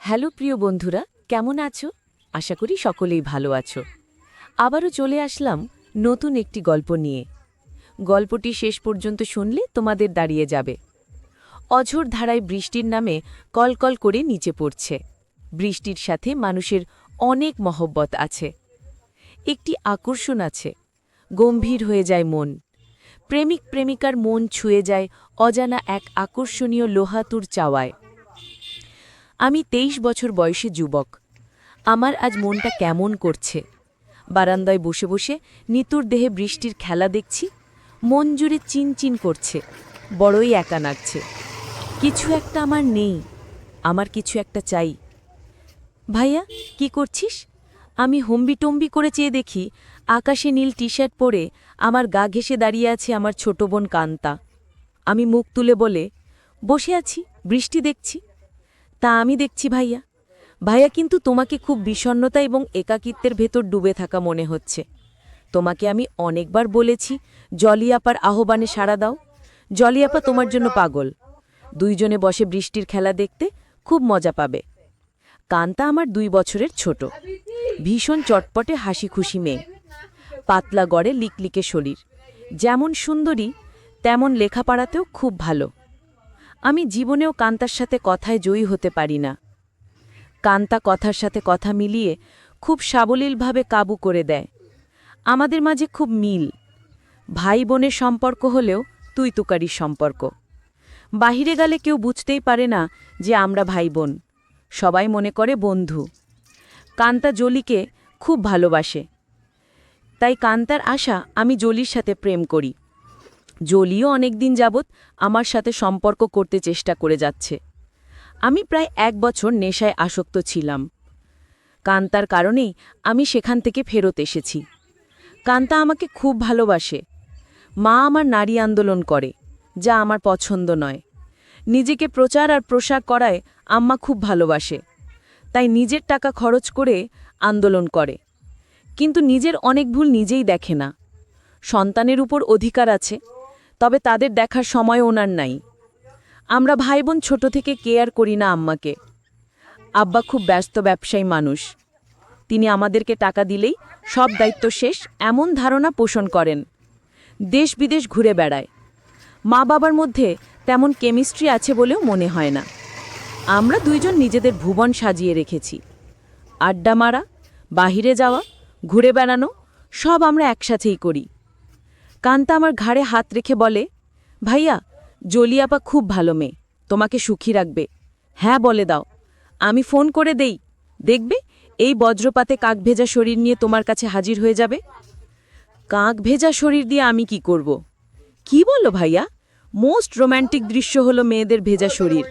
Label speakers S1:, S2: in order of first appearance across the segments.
S1: Hello প্রিয় বন্ধুরা, কেমন আছো? আশা করি সকলেই ভালো আছো। আবারও চলে আসলাম নতুন একটি গল্প নিয়ে। গল্পটি শেষ পর্যন্ত শুনলে তোমাদের দাঁড়িয়ে যাবে। অঝোর ধারায় বৃষ্টির নামে কলকল করে নিচে পড়ছে। বৃষ্টির সাথে মানুষের অনেক মহব্বত আছে, একটি আকর্ষণ আছে। গম্ভীর হয়ে যায় মন। প্রেমিক প্রেমিকার মন ছুঁয়ে যায় অজানা এক আকর্ষণীয় লোহাতুর চাওয়ায়। আমি ২৩ বছর বয়সী যুবক। আমার আজ মনটা কেমন করছে। বারান্দায় বসে বসে নিতুর দেহে বৃষ্টির খেলা দেখছি। মন জুড়ে চিনচিন করছে, বড়ই একা লাগছে। কিছু একটা আমার নেই, আমার কিছু একটা চাই। ভাইয়া, কি করছিস? আমি হম্বিটম্বি করে চেয়ে দেখি আকাশে নীল টি শার্ট পরে আমার গা ঘেঁষে দাঁড়িয়ে আছে আমার ছোট বোন কান্তা। আমি মুখ তুলে বলে, বসে আছি, বৃষ্টি দেখছি। তা আমি দেখছি ভাইয়া। ভাইয়া, কিন্তু তোমাকে খুব বিষণ্ণতা এবং একাকিত্বের ভেতর ডুবে থাকা মনে হচ্ছে। তোমাকে আমি অনেকবার বলেছি জলি আপার আহ্বানে সাড়া দাও। জলি আপা তোমার জন্য পাগল। দুইজনে বসে বৃষ্টির খেলা দেখতে খুব মজা পাবে। কান্তা আমার ২ বছরের ছোট, ভীষণ চটপটে হাসি খুশি মেয়ে। পাতলা গড়ে লিকলিকে শরীর, যেমন সুন্দরী তেমন লেখাপড়াতেও খুব ভালো। আমি জীবনেও কান্তার সাথে কথায় জয়ী হতে পারি না। কান্তা কথার সাথে কথা মিলিয়ে খুব সাবলীলভাবে কাবু করে দেয়। আমাদের মাঝে খুব মিল, ভাই বোনের সম্পর্ক হলেও তুই তুকারির সম্পর্ক। বাহিরে গেলে কেউ বুঝতেই পারে না যে আমরা ভাই বোন, সবাই মনে করে বন্ধু। কান্তা জলিকে খুব ভালোবাসে, তাই কান্তার আশা আমি জলির সাথে প্রেম করি। জলিও অনেকদিন যাবৎ আমার সাথে সম্পর্ক করতে চেষ্টা করে যাচ্ছে। আমি প্রায় ১ বছর নেশায় আসক্ত ছিলাম। কান্তার কারণেই আমি সেখান থেকে ফেরত এসেছি। কান্তা আমাকে খুব ভালোবাসে। মা আমার নারী আন্দোলন করে, যা আমার পছন্দ নয়। নিজেকে প্রচার আর প্রসার করায় আম্মা খুব ভালোবাসে, তাই নিজের টাকা খরচ করে আন্দোলন করে। কিন্তু নিজের অনেক ভুল নিজেই দেখে না। সন্তানের উপর অধিকার আছে, তবে তাদের দেখার সময় ওনার নাই। আমরা ভাই বোন ছোট থেকে কেয়ার করি না আম্মাকে। আব্বা খুব ব্যস্ত ব্যবসায়ী মানুষ। তিনি আমাদেরকে টাকা দিলেই সব দায়িত্ব শেষ এমন ধারণা পোষণ করেন। দেশ বিদেশ ঘুরে বেড়ায়। মা বাবার মধ্যে তেমন কেমিস্ট্রি আছে বলেও মনে হয় না। আমরা দুইজন নিজেদের ভুবন সাজিয়ে রেখেছি। আড্ডা মারা, বাহিরে যাওয়া, ঘুরে বেড়ানো সব আমরা একসাথেই করি। কান্তা আমার ঘাড়ে হাত রেখে বলে, ভাইয়া, জলি আপা খুব ভালো মেয়ে, তোমাকে সুখী রাখবে। হ্যাঁ বলে দাও, আমি ফোন করে দেই, দেখবে এই বজ্রপাতে কাক ভেজা শরীর নিয়ে তোমার কাছে হাজির হয়ে যাবে। কাক ভেজা শরীর দিয়ে আমি কি করব? কি বলো ভাইয়া? মোস্ট রোম্যান্টিক দৃশ্য হলো মেয়েদের ভেজা শরীর।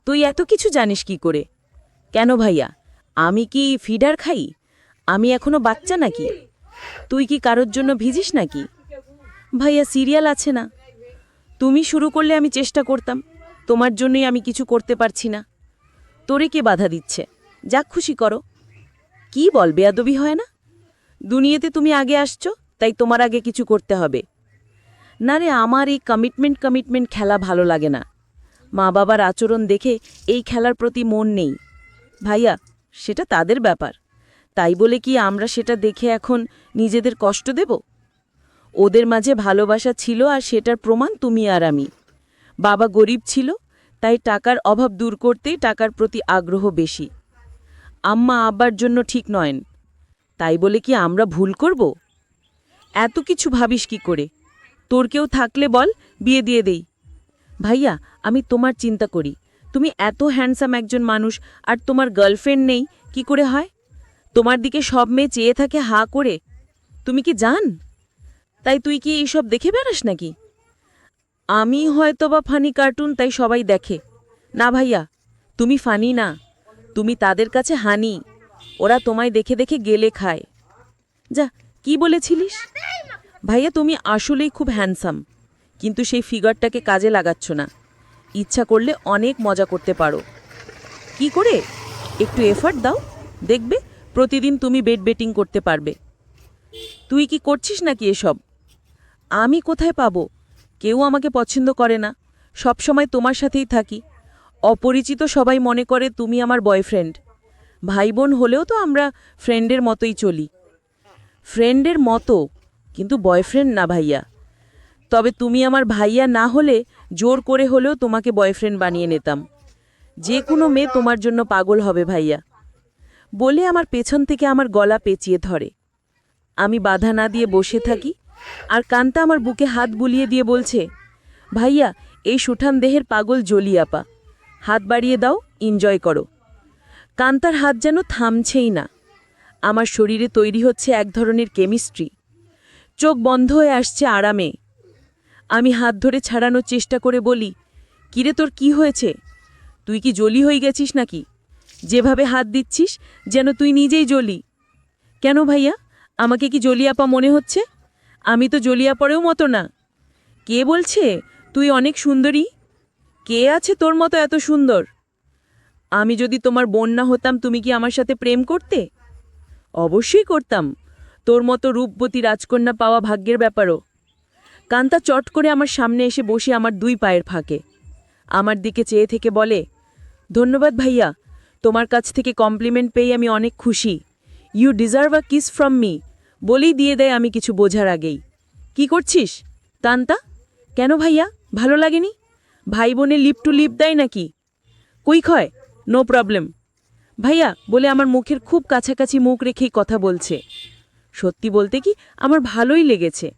S1: তুই এত কিছু জানিস কি করে? কেন ভাইয়া, আমি কি ফিডার খাই? আমি এখনো বাচ্চা নাকি? তুই কি কারোর জন্য ভিজিস নাকি? ভাইয়া, সিরিয়াল আছে না? তুমি শুরু করলে আমি চেষ্টা করতাম, তোমার জন্যই আমি কিছু করতে পারছি না। তোরে কে বাধা দিচ্ছে? যা খুশি করো। কি বল, বেয়াদবি হয় না? দুনিয়াতে তুমি আগে আসছো, তাই তোমার আগে কিছু করতে হবে। না রে, আমার এই কমিটমেন্ট খেলা ভালো লাগে না। মা বাবার আচরণ দেখে এই খেলার প্রতি মন নেই। ভাইয়া, সেটা তাদের ব্যাপার, তাই বলে কি আমরা সেটা দেখে এখন নিজেদের কষ্ট দেব? ওদের মাঝে ভালোবাসা ছিল আর সেটার প্রমাণ তুমি আর আমি। বাবা গরিব ছিল, তাই টাকার অভাব দূর করতেই টাকার প্রতি আগ্রহ বেশি। আম্মা আব্বার জন্য ঠিক নয়, তাই বলে কি আমরা ভুল করব? এত কিছু ভাবিস কি করে? তোর কেউ থাকলে বল, বিয়ে দিয়ে দেই। ভাইয়া, আমি তোমার চিন্তা করি। তুমি এত হ্যান্ডসাম একজন মানুষ আর তোমার গার্লফ্রেন্ড নেই, কি করে হয়? তোমার দিকে সব মেয়ে চেয়ে থাকে হা করে। তুমি কি জান? তাই তুই কি এইসব দেখে বেড়াস নাকি? আমি হয়তোবা ফানি কার্টুন, তাই সবাই দেখে। না ভাইয়া, তুমি ফানি না, তুমি তাদের কাছে হানি। ওরা তোমায় দেখে দেখে গেলে খায়। যা, কি বলেছিলিস? ভাইয়া, তুমি আসলেই খুব হ্যান্ডসাম, কিন্তু সেই ফিগারটাকে কাজে লাগাচ্ছ না। ইচ্ছা করলে অনেক মজা করতে পারো। কি করে? একটু এফর্ট দাও, দেখবে প্রতিদিন তুমি বেড বেটিং করতে পারবে। তুই কি করছিস নাকি এসব? আমি কোথায় পাবো? কেউ আমাকে পছন্দ করে না, সব সময় তোমার সাথেই থাকি। অপরিচিত সবাই মনে করে তুমি আমার বয়ফ্রেন্ড। ভাই বোন হলেও তো আমরা ফ্রেন্ডের মতোই চলি। ফ্রেন্ডের মতো, কিন্তু বয়ফ্রেন্ড না ভাইয়া। তবে তুমি আমার ভাইয়া না হলে জোর করে হলেও তোমাকে বয়ফ্রেন্ড বানিয়ে নিতাম। যে কোনো মেয়ে তোমার জন্য পাগল হবে ভাইয়া, বলে আমার পেছন থেকে আমার গলা পেঁচিয়ে ধরে। আমি বাধা না দিয়ে বসে থাকি, আর কান্তা আমার বুকে হাত বুলিয়ে দিয়ে বলছে, ভাইয়া এই সুঠান দেহের পাগল জলি আপা, হাত বাড়িয়ে দাও, এনজয় করো। কান্তার হাত যেন থামছেই না। আমার শরীরে তৈরি হচ্ছে এক ধরনের কেমিস্ট্রি। চোখ বন্ধ হয়ে আসছে আরামে। আমি হাত ধরে ছাড়ানোর চেষ্টা করে বলি, কিরে তোর কি হয়েছে? তুই কি জলি হয়ে গেছিস নাকি? যেভাবে হাত দিচ্ছিস যেন তুই নিজেই জলি। কেন ভাইয়া, আমাকে কি জলিয়াপা মনে হচ্ছে? আমি তো জলিয়াপরেও মতো না। কে বলছে তুই অনেক সুন্দরী? কে আছে তোর মতো এত সুন্দর? আমি যদি তোমার বোন না হতাম তুমি কি আমার সাথে প্রেম করতে? অবশ্যই করতাম। তোর মতো রূপবতী রাজকন্যা পাওয়া ভাগ্যের ব্যাপারও। কান্তা চট করে আমার সামনে এসে বসে আমার 2 পায়ের ফাঁকে আমার দিকে চেয়ে থেকে বলে, ধন্যবাদ ভাইয়া, তোমার কাছ থেকে কমপ্লিমেন্ট পেয়ে আমি অনেক খুশি। You deserve a kiss from me, বলেই দিয়ে দেয় আমি কিছু বোঝার আগেই। কি করছিস কান্তা? কেন ভাইয়া, ভালো লাগেনি? ভাই বোনে লিপ টু লিপ দেয় নাকি? কই খয়? নো প্রবলেম ভাইয়া, বলে আমার মুখের খুব কাছাকাছি মুখ রেখেই কথা বলছে। সত্যি বলতে কি আমার ভালোই লেগেছে।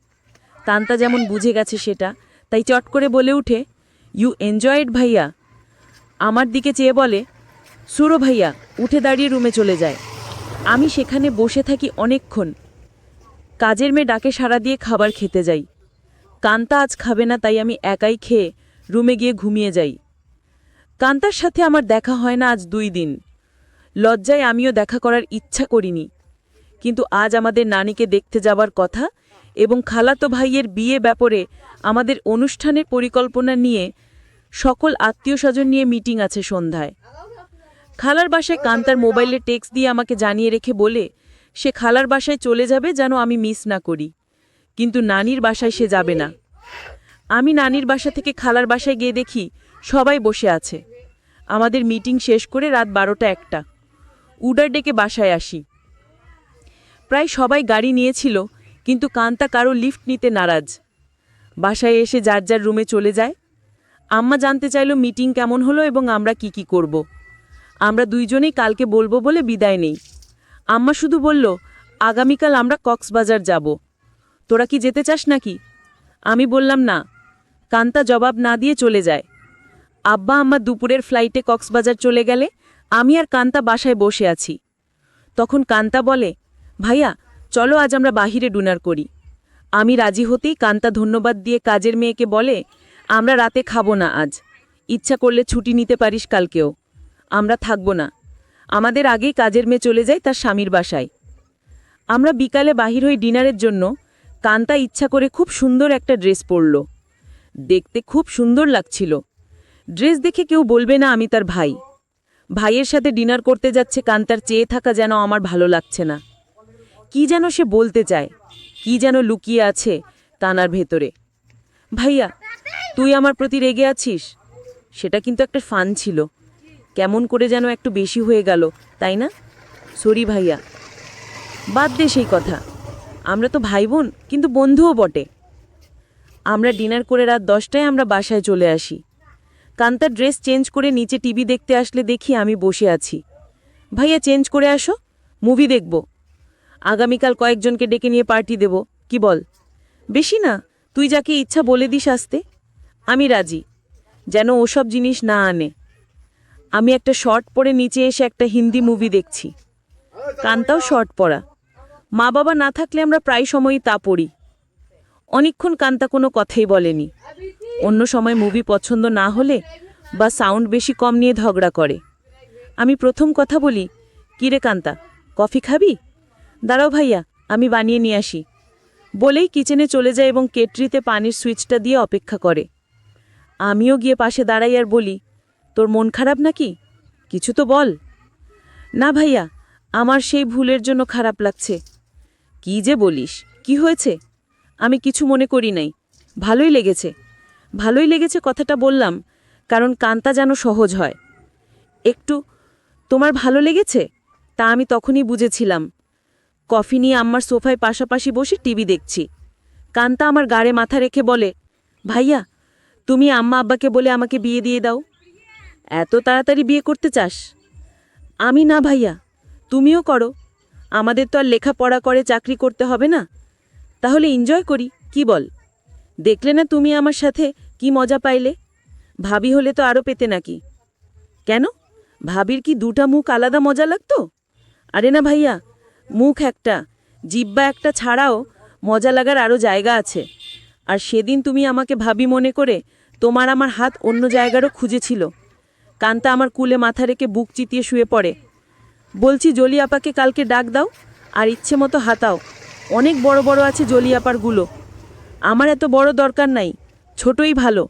S1: কান্তা যেমন বুঝে গেছে সেটা, তাই চট করে বলে উঠে, ইউ এনজয়েড ভাইয়া। আমার দিকে চেয়ে বলে, সুরো ভাইয়া, উঠে দাঁড়িয়ে রুমে চলে যায়। আমি সেখানে বসে থাকি অনেকক্ষণ। কাজের মেয়ে ডাকে সাড়া দিয়ে খাবার খেতে যাই। কান্তা আজ খাবে না, তাই আমি একাই খেয়ে রুমে গিয়ে ঘুমিয়ে যাই। কান্তার সাথে আমার দেখা হয় না আজ 2 দিন। লজ্জায় আমিও দেখা করার ইচ্ছা করিনি, কিন্তু আজ আমাদের নানিকে দেখতে যাবার কথা এবং খালাতো ভাইয়ের বিয়ে ব্যাপারে আমাদের অনুষ্ঠানের পরিকল্পনা নিয়ে সকল আত্মীয়স্বজন নিয়ে মিটিং আছে সন্ধ্যায়। খালার বাসায় কান্তার মোবাইলে টেক্সট দিয়ে আমাকে জানিয়ে রেখে বলে সে খালার বাসায় চলে যাবে যেন আমি মিস না করি, কিন্তু নানির বাসায় সে যাবে না। আমি নানির বাসা থেকে খালার বাসায় গিয়ে দেখি সবাই বসে আছে। আমাদের মিটিং শেষ করে রাত 12টা-1টা উডার ডেকে বাসায় আসি। প্রায় সবাই গাড়ি নিয়েছিল, কিন্তু কান্তা কারো লিফট নিতে নারাজ। বাসায় এসে যার যার রুমে চলে যায়। আম্মা জানতে চাইল মিটিং কেমন হলো এবং আমরা কি করব। আমরা 2 জনেই কালকে বলবো বলে বিদায় নেই। আম্মা শুধু বলল, আগামীকাল আমরা কক্সবাজার যাব, তোরা কি যেতে চাস নাকি? আমি বললাম না। কান্তা জবাব না দিয়ে চলে যায়। আব্বা আম্মা দুপুরের ফ্লাইটে কক্সবাজার চলে গেলে আমি আর কান্তা বাসায় বসে আছি। তখন কান্তা বলে, ভাইয়া চলো আজ আমরা বাহিরে ডিনার করি। আমি রাজি হতেই কান্তা ধন্যবাদ দিয়ে কাজের মেয়েকে বলে, আমরা রাতে খাবো না আজ, ইচ্ছা করলে ছুটি নিতে পারিস কালকেও। আমরা থাকবো না। আমাদের আগেই কাজের মেয়ে চলে যায় তার স্বামীর বাসায়। আমরা বিকালে বাহির হই ডিনারের জন্য। কান্তা ইচ্ছা করে খুব সুন্দর একটা ড্রেস পরল। দেখতে খুব সুন্দর লাগছিল। ড্রেস দেখে কেউ বলবে না আমি তার ভাই। ভাইয়ের সাথে ডিনার করতে যাচ্ছে কান্তার চেয়ে থাকা যেন আমার ভালো লাগছে না। কি যেন সে বলতে চায়, কি যেন লুকিয়ে আছে কানার ভেতরে। ভাইয়া তুই আমার প্রতি রেগে আছিস? সেটা কিন্তু একটা ফান ছিল, কেমন করে যেন একটু বেশি হয়ে গেল, তাই না? সরি ভাইয়া, বাদ দে সেই কথা। আমরা তো ভাই বোন, কিন্তু বন্ধুও বটে। আমরা ডিনার করে রাত 10টায় আমরা বাসায় চলে আসি। কান্তার ড্রেস চেঞ্জ করে নিচে টিভি দেখতে আসলে দেখি আমি বসে আছি। ভাইয়া চেঞ্জ করে আসো, মুভি দেখব। আগামীকাল কয়েকজনকে ডেকে নিয়ে পার্টি দেব, কি বল? বেশি না, তুই যাকে ইচ্ছা বলে দিস আসতে। আমি রাজি, যেন ওসব জিনিস না আনে। আমি একটা শর্ট পরে নিচে এসে একটা হিন্দি মুভি দেখছি। কান্তাও শর্ট পরা। মা বাবা না থাকলে আমরা প্রায় সময়ই তা পড়ি। অনেকক্ষণ কান্তা কোনো কথাই বলেনি। অন্য সময় মুভি পছন্দ না হলে বা সাউন্ড বেশি কম নিয়ে ঝগড়া করে। আমি প্রথম কথা বলি, কিরে কান্তা, কফি খাবি? দাঁড়াও ভাইয়া, আমি বানিয়ে নিয়ে আসি, বলেই কিচেনে চলে যায় এবং কেটলিতে পানির সুইচটা দিয়ে অপেক্ষা করে। আমিও গিয়ে পাশে দাঁড়াই আর বলি, তোর মন খারাপ নাকি? কিছু তো বল। না ভাইয়া, আমার সেই ভুলের জন্য খারাপ লাগছে। কি যে বলিস, কি হয়েছে? আমি কিছু মনে করি নাই, ভালোই লেগেছে। ভালোই লেগেছে কথাটা বললাম, কারণ কান্তা যেন সহজ হয়। একটু তোমার ভালো লেগেছে তা আমি তখনই বুঝেছিলাম। কফি নিয়ে আম্মার সোফায় পাশাপাশি বসে টিভি দেখছি। কান্তা আমার গাড়ে মাথা রেখে বলে, ভাইয়া তুমি আম্মা আব্বাকে বলে আমাকে বিয়ে দিয়ে দাও। এত তাড়াতাড়ি বিয়ে করতে চাস? আমি না ভাইয়া, তুমিও করো। আমাদের তো আর লেখাপড়া করে চাকরি করতে হবে না। তাহলে এনজয় করি, কি বল? দেখলে না তুমি আমার সাথে কি মজা পাইলে? ভাবি হলে তো আরও পেতে নাকি? কেন, ভাবির কি দুটা মুখ আলাদা মজা লাগতো? আরে না ভাইয়া, মুখ একটা, জিব্বা একটা ছাড়াও মজা লাগার আরও জায়গা আছে। আর সেদিন তুমি আমাকে ভাবি মনে করে তোমার আমার হাত অন্য জায়গারও খুঁজেছিল। কান্তা আমার কুলে মাথা রেখে বুক চিতিয়ে শুয়ে পড়ে। বলছি জলি আপাকে কালকে ডাক দাও আর ইচ্ছে মতো হাতাও। অনেক বড় বড় আছে জলি আপার গুলো। আমার এত বড় দরকার নাই, ছোটই ভালো।